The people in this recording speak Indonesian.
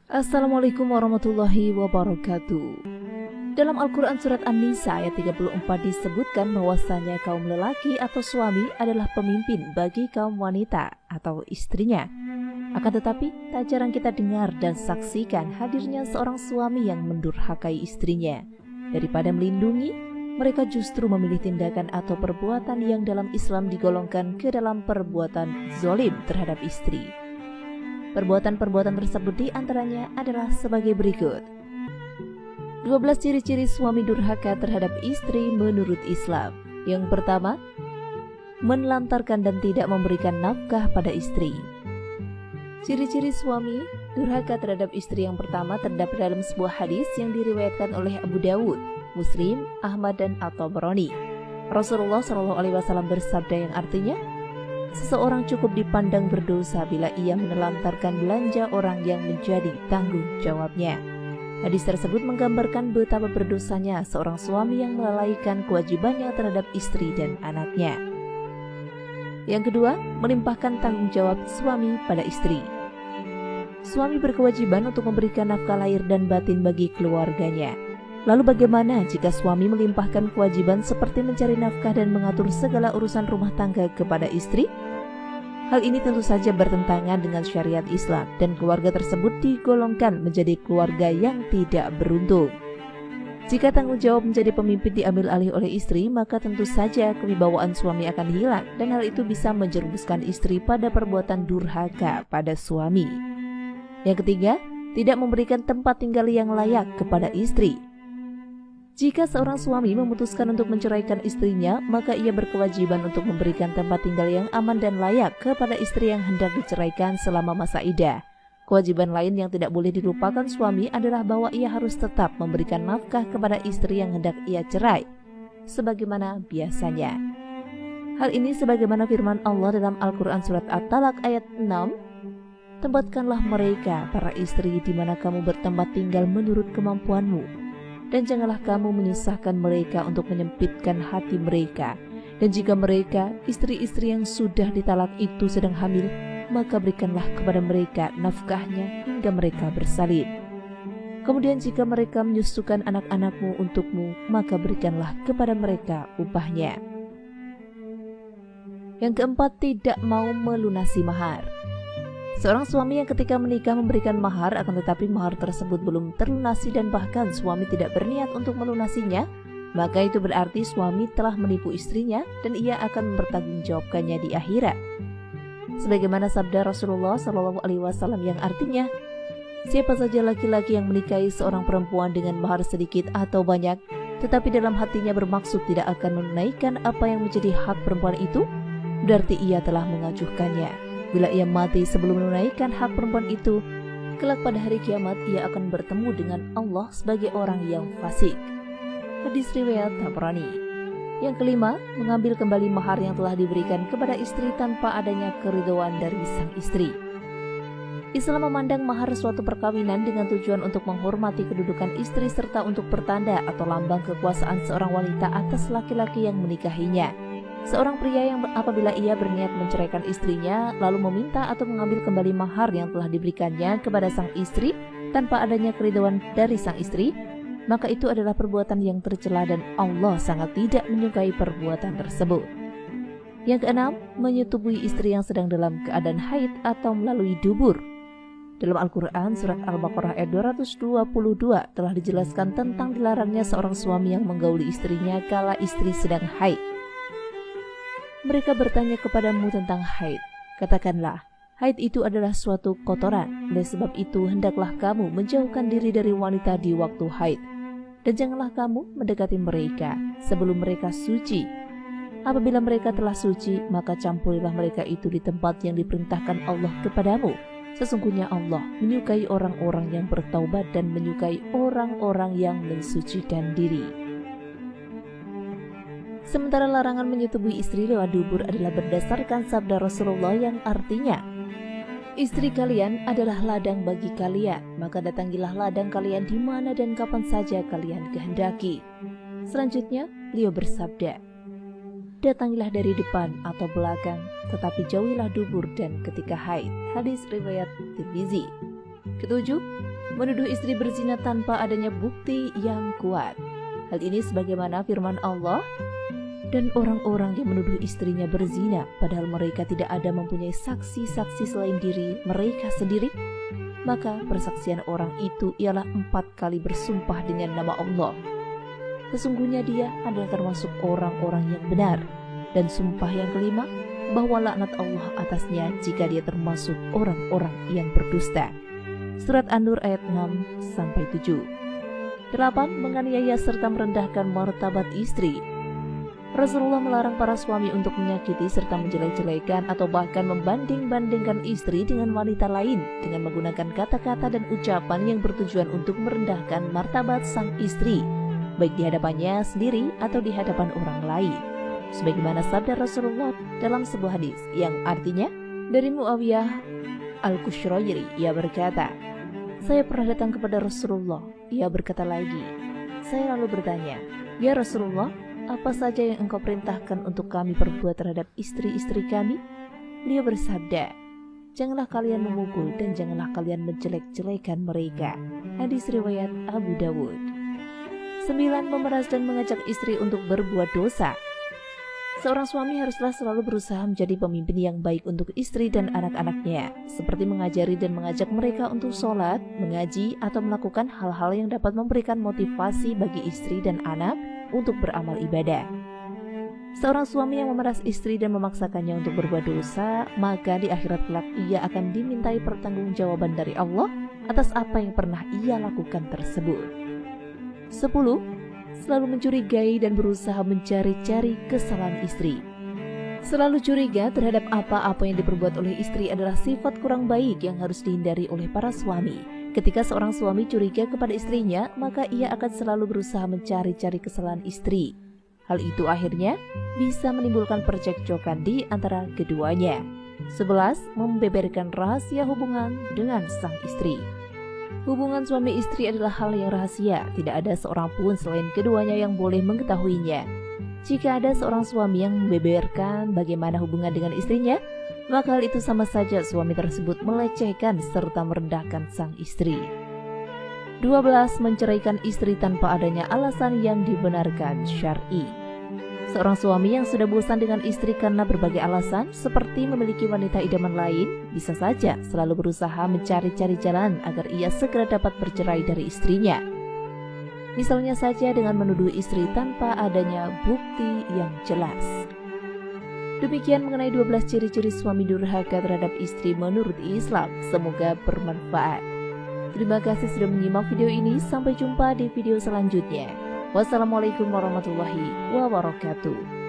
Assalamualaikum warahmatullahi wabarakatuh. Dalam Al-Quran Surat An-Nisa ayat 34 disebutkan bahwasanya kaum lelaki atau suami adalah pemimpin bagi kaum wanita atau istrinya. Akan tetapi, tak jarang kita dengar dan saksikan hadirnya seorang suami yang mendurhakai istrinya. Daripada melindungi, mereka justru memilih tindakan atau perbuatan yang dalam Islam digolongkan ke dalam perbuatan zalim terhadap istri. Perbuatan-perbuatan tersebut diantaranya adalah sebagai berikut. 12 ciri-ciri suami durhaka terhadap istri menurut Islam. Yang pertama, menelantarkan dan tidak memberikan nafkah pada istri. Ciri-ciri suami durhaka terhadap istri yang pertama terdapat dalam sebuah hadis yang diriwayatkan oleh Abu Dawud, Muslim, Ahmad, dan At-Tabarani. Rasulullah SAW bersabda yang artinya, seseorang cukup dipandang berdosa bila ia menelantarkan belanja orang yang menjadi tanggung jawabnya. Hadis tersebut menggambarkan betapa berdosanya seorang suami yang melalaikan kewajibannya terhadap istri dan anaknya. Yang kedua, melimpahkan tanggung jawab suami pada istri. Suami berkewajiban untuk memberikan nafkah lahir dan batin bagi keluarganya. Lalu bagaimana jika suami melimpahkan kewajiban seperti mencari nafkah dan mengatur segala urusan rumah tangga kepada istri? Hal ini tentu saja bertentangan dengan syariat Islam dan keluarga tersebut digolongkan menjadi keluarga yang tidak beruntung. Jika tanggung jawab menjadi pemimpin diambil alih oleh istri, maka tentu saja kewibawaan suami akan hilang dan hal itu bisa menjerumuskan istri pada perbuatan durhaka pada suami. Yang ketiga, tidak memberikan tempat tinggal yang layak kepada istri. Jika seorang suami memutuskan untuk menceraikan istrinya, maka ia berkewajiban untuk memberikan tempat tinggal yang aman dan layak kepada istri yang hendak diceraikan selama masa iddah. Kewajiban lain yang tidak boleh dilupakan suami adalah bahwa ia harus tetap memberikan nafkah kepada istri yang hendak ia cerai, sebagaimana biasanya. Hal ini sebagaimana firman Allah dalam Al-Quran Surat At-Talaq ayat 6, tempatkanlah mereka, para istri, di mana kamu bertempat tinggal menurut kemampuanmu. Dan janganlah kamu menyusahkan mereka untuk menyempitkan hati mereka. Dan jika mereka, istri-istri yang sudah ditalak itu sedang hamil, maka berikanlah kepada mereka nafkahnya hingga mereka bersalin. Kemudian jika mereka menyusukan anak-anakmu untukmu, maka berikanlah kepada mereka upahnya. Yang keempat, tidak mau melunasi mahar. Seorang suami yang ketika menikah memberikan mahar, akan tetapi mahar tersebut belum terlunasi dan bahkan suami tidak berniat untuk melunasinya, maka itu berarti suami telah menipu istrinya dan ia akan mempertanggungjawabkannya di akhirat. Sebagaimana sabda Rasulullah SAW yang artinya, siapa saja laki-laki yang menikahi seorang perempuan dengan mahar sedikit atau banyak, tetapi dalam hatinya bermaksud tidak akan menunaikan apa yang menjadi hak perempuan itu, berarti ia telah mengajuhkannya. Bila ia mati sebelum menunaikan hak perempuan itu, kelak pada hari kiamat ia akan bertemu dengan Allah sebagai orang yang fasik. Hadis riwayat Tabarani. Yang kelima, mengambil kembali mahar yang telah diberikan kepada istri tanpa adanya keridhaan dari sang istri. Islam memandang mahar suatu perkawinan dengan tujuan untuk menghormati kedudukan istri serta untuk pertanda atau lambang kekuasaan seorang wanita atas laki-laki yang menikahinya. Seorang pria yang apabila ia berniat menceraikan istrinya lalu meminta atau mengambil kembali mahar yang telah diberikannya kepada sang istri tanpa adanya keridhaan dari sang istri, maka itu adalah perbuatan yang tercela dan Allah sangat tidak menyukai perbuatan tersebut. Yang keenam, menyetubui istri yang sedang dalam keadaan haid atau melalui dubur. Dalam Al-Quran Surat Al-Baqarah ayat 222 telah dijelaskan tentang dilarangnya seorang suami yang menggauli istrinya kala istri sedang haid. Mereka bertanya kepadamu tentang haid. Katakanlah, haid itu adalah suatu kotoran. Oleh sebab itu, hendaklah kamu menjauhkan diri dari wanita di waktu haid. Dan janganlah kamu mendekati mereka sebelum mereka suci. Apabila mereka telah suci, maka campurilah mereka itu di tempat yang diperintahkan Allah kepadamu. Sesungguhnya Allah menyukai orang-orang yang bertaubat dan menyukai orang-orang yang mensucikan diri. Sementara larangan menyetubui istri lewat dubur adalah berdasarkan sabda Rasulullah yang artinya, istri kalian adalah ladang bagi kalian, maka datangilah ladang kalian di mana dan kapan saja kalian kehendaki. Selanjutnya, beliau bersabda, datangilah dari depan atau belakang, tetapi jauhilah dubur dan ketika haid. Hadis riwayat Tirmizi. Ketujuh, menuduh istri berzina tanpa adanya bukti yang kuat. Hal ini sebagaimana firman Allah, dan orang-orang yang menuduh istrinya berzina padahal mereka tidak ada mempunyai saksi-saksi selain diri mereka sendiri, maka persaksian orang itu ialah 4 kali bersumpah dengan nama Allah. Sesungguhnya dia adalah termasuk orang-orang yang benar. Dan sumpah yang kelima, bahwa laknat Allah atasnya jika dia termasuk orang-orang yang berdusta. Surat An-Nur ayat 6-7. 8. Menganiaya serta merendahkan martabat istri. Rasulullah melarang para suami untuk menyakiti serta menjelek-jelekan atau bahkan membanding-bandingkan istri dengan wanita lain dengan menggunakan kata-kata dan ucapan yang bertujuan untuk merendahkan martabat sang istri, baik di hadapannya sendiri atau di hadapan orang lain. Sebagaimana sabda Rasulullah dalam sebuah hadis yang artinya, dari Muawiyah Al-Qushayri, ia berkata, saya pernah datang kepada Rasulullah. Ia berkata lagi, saya lalu bertanya, ya Rasulullah, apa saja yang engkau perintahkan untuk kami perbuat terhadap istri-istri kami? Beliau bersabda, janganlah kalian memukul dan janganlah kalian menjelek-jelekan mereka. Hadis riwayat Abu Dawud. 9. Memeras dan mengajak istri untuk berbuat dosa. Seorang suami haruslah selalu berusaha menjadi pemimpin yang baik untuk istri dan anak-anaknya, seperti mengajari dan mengajak mereka untuk sholat, mengaji, atau melakukan hal-hal yang dapat memberikan motivasi bagi istri dan anak untuk beramal ibadah. Seorang suami yang memeras istri dan memaksakannya untuk berbuat dosa, maka di akhirat kelak ia akan dimintai pertanggungjawaban dari Allah atas apa yang pernah ia lakukan tersebut. 10. Selalu mencurigai dan berusaha mencari-cari kesalahan istri. Selalu curiga terhadap apa-apa yang diperbuat oleh istri adalah sifat kurang baik yang harus dihindari oleh para suami. Ketika seorang suami curiga kepada istrinya, maka ia akan selalu berusaha mencari-cari kesalahan istri. Hal itu akhirnya bisa menimbulkan percekcokan di antara keduanya. 11. Membeberkan rahasia hubungan dengan sang istri. Hubungan suami istri adalah hal yang rahasia, tidak ada seorang pun selain keduanya yang boleh mengetahuinya. Jika ada seorang suami yang membeberkan bagaimana hubungan dengan istrinya, maka hal itu sama saja suami tersebut melecehkan serta merendahkan sang istri. 12. Menceraikan istri tanpa adanya alasan yang dibenarkan syar'i. Seorang suami yang sudah bosan dengan istri karena berbagai alasan, seperti memiliki wanita idaman lain, bisa saja selalu berusaha mencari-cari jalan agar ia segera dapat bercerai dari istrinya. Misalnya saja dengan menuduh istri tanpa adanya bukti yang jelas. Demikian mengenai 12 ciri-ciri suami durhaka terhadap istri menurut Islam. Semoga bermanfaat. Terima kasih sudah menyimak video ini. Sampai jumpa di video selanjutnya. Wassalamualaikum warahmatullahi wabarakatuh.